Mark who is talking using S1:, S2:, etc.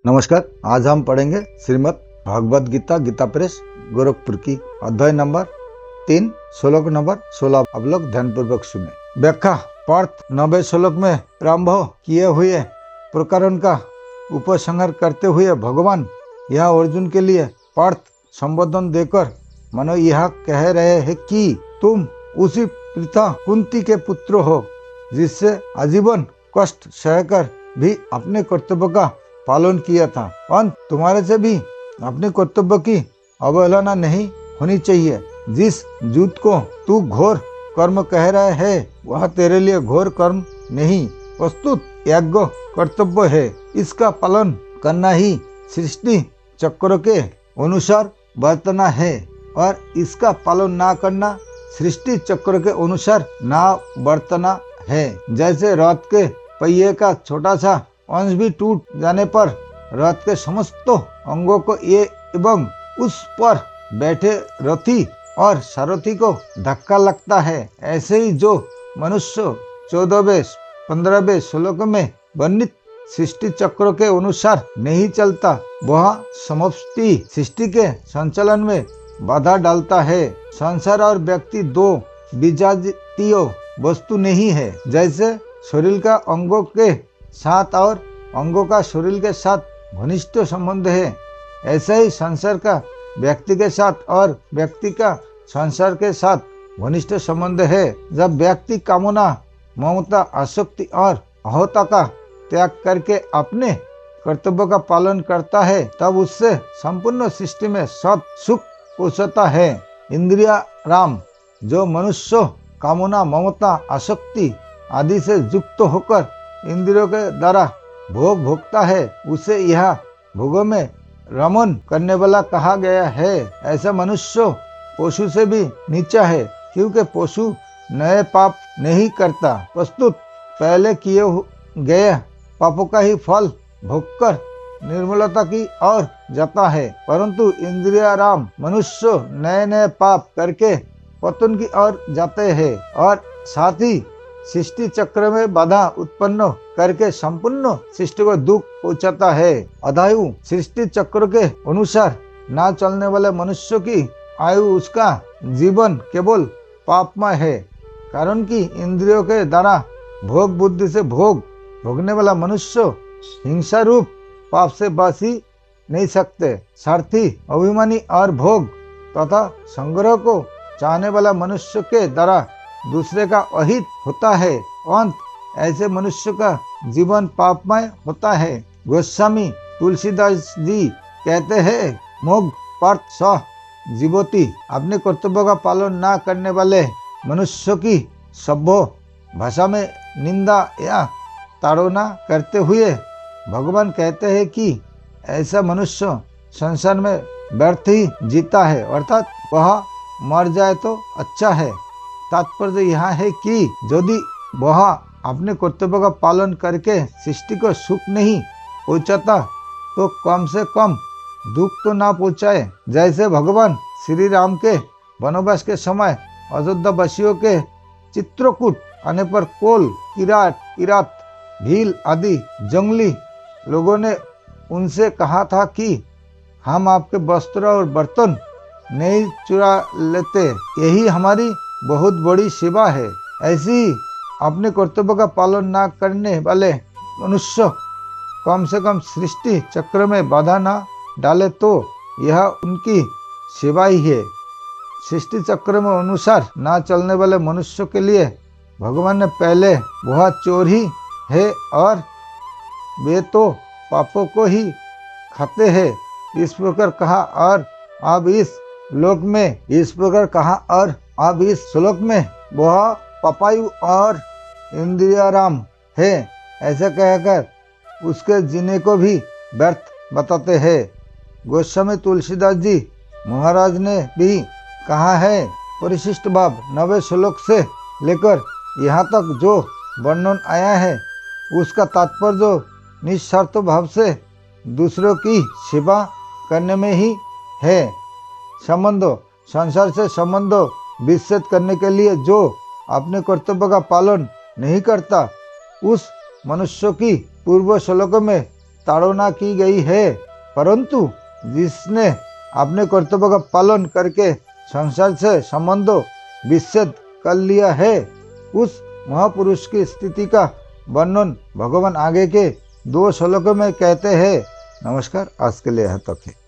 S1: नमस्कार। आज हम पढ़ेंगे श्रीमद् भगवद गीता गीता प्रेस गोरखपुर की अध्याय नंबर 3 श्लोक नंबर 16। अब लोग ध्यान पूर्वक सुने। व्याख्या पार्थ 90 श्लोक में प्रारंभ किए हुए प्रकरण का उपसंहार करते हुए भगवान यह अर्जुन के लिए पार्थ संबोधन देकर मानो यह कह रहे हैं कि तुम उसी पिता कुंती के पुत्र हो जिससे आजीवन कष्ट सहकर भी अपने कर्तव्य का पालन किया था और तुम्हारे से भी अपने कर्तव्य की अवहेलना नहीं होनी चाहिए। जिस युद्ध को तू घोर कर्म कह रहा है वह तेरे लिए घोर कर्म नहीं प्रस्तुत यज्ञ कर्तव्य है। इसका पालन करना ही सृष्टि चक्र के अनुसार बरतना है और इसका पालन ना करना सृष्टि चक्र के अनुसार ना बरतना है। जैसे रथ के पहिए का छोटा सा अंश भी टूट जाने पर रथ के समस्त अंगों को ये एवं उस पर बैठे रथी और सारथी को धक्का लगता है, ऐसे ही जो मनुष्य 14वें 15वें श्लोक में वर्णित सृष्टि चक्र के अनुसार नहीं चलता वह समष्टि सृष्टि के संचालन में बाधा डालता है। संसार और व्यक्ति दो विजातीय वस्तु नहीं है। जैसे शरीर का अंगों के साथ और अंगों का शरीर के साथ घनिष्ठ संबंध है, ऐसे ही संसार का व्यक्ति के साथ और व्यक्ति का संसार के साथ घनिष्ठ संबंध है। जब व्यक्ति कामना ममता आसक्ति और अहंता का त्याग करके अपने कर्तव्य का पालन करता है तब उससे संपूर्ण सृष्टि में सत सुख पहुंचता है। इंद्रिया राम जो मनुष्य कामना ममता आसक्ति आदि से युक्त होकर इंद्रियों के द्वारा भोग भोगता है उसे यह भोगों में रमन करने वाला कहा गया है। ऐसा मनुष्य पशु से भी नीचा है क्योंकि पशु नए पाप नहीं करता, प्रस्तुत पहले किए गए पापों का ही फल भोगकर निर्मलता की ओर जाता है। परंतु इंद्रियाराम मनुष्य नए नए पाप करके पतन की ओर जाते हैं और साथ ही सृष्टि चक्र में बाधा उत्पन्न करके संपूर्ण सृष्टि को दुख पहुंचाता है। अदायु सृष्टि चक्र के अनुसार ना चलने वाले मनुष्य की आयु उसका जीवन केवल पापमय है, कारण कि इंद्रियों के द्वारा भोग बुद्धि से भोगने वाला मनुष्य हिंसा रूप पाप से बच ही नहीं सकते। स्वार्थी अभिमानी और भोग तथा संग्रह को चाहने वाला मनुष्य के द्वारा दूसरे का अहित होता है। अंत ऐसे मनुष्य का जीवन पापमय होता है। गोस्वामी तुलसीदास जी कहते हैं मोग पार्थ स जीवोति, अपने कर्तव्य का पालन ना करने वाले मनुष्य की सभ्य भाषा में निंदा या ताड़ना करते हुए भगवान कहते हैं कि ऐसा मनुष्य संसार में व्यर्थ ही जीता है, अर्थात वह मर जाए तो अच्छा है। तात्पर्य यह है कि यदि वह अपने कर्तव्य का पालन करके सृष्टि को सुख नहीं पहुंचाता तो कम से कम दुख तो ना पहुंचाए। जैसे भगवान श्री राम के वनवास के समय अयोध्या वासियों के चित्रकूट आने पर कोल किरात भील आदि जंगली लोगों ने उनसे कहा था कि हम आपके वस्त्र और बर्तन नहीं चुरा लेते, यही हमारी बहुत बड़ी सेवा है। ऐसी ही अपने कर्तव्य का पालन न करने वाले मनुष्य कम से कम सृष्टि चक्र में बाधा न डाले तो यह उनकी सेवा ही है। सृष्टि चक्र में अनुसार न चलने वाले मनुष्य के लिए भगवान ने पहले वह चोर ही है और वे तो पापों को ही खाते हैं इस प्रकार कहा, और अब इस लोक में इस प्रकार कहा और अब इस श्लोक में वह पपायु और इंद्रियाराम है ऐसा कहकर उसके जीने को भी व्यर्थ बताते हैं। गोस्वामी तुलसीदास जी महाराज ने भी कहा है परिशिष्ट भाव 90 श्लोक से लेकर यहाँ तक जो वर्णन आया है उसका तात्पर्य जो निस्वार्थ भाव से दूसरों की सेवा करने में ही है। संबंध संसार से संबंध विच्छेद करने के लिए जो अपने कर्तव्य का पालन नहीं करता उस मनुष्य की पूर्व श्लोक में ताड़ना की गई है, परंतु जिसने अपने कर्तव्य का पालन करके संसार से संबंधों विच्छेद कर लिया है, उस महापुरुष की स्थिति का वर्णन भगवान आगे के 2 श्लोकों में कहते हैं। नमस्कार, आज के लिए यहाँ तक है।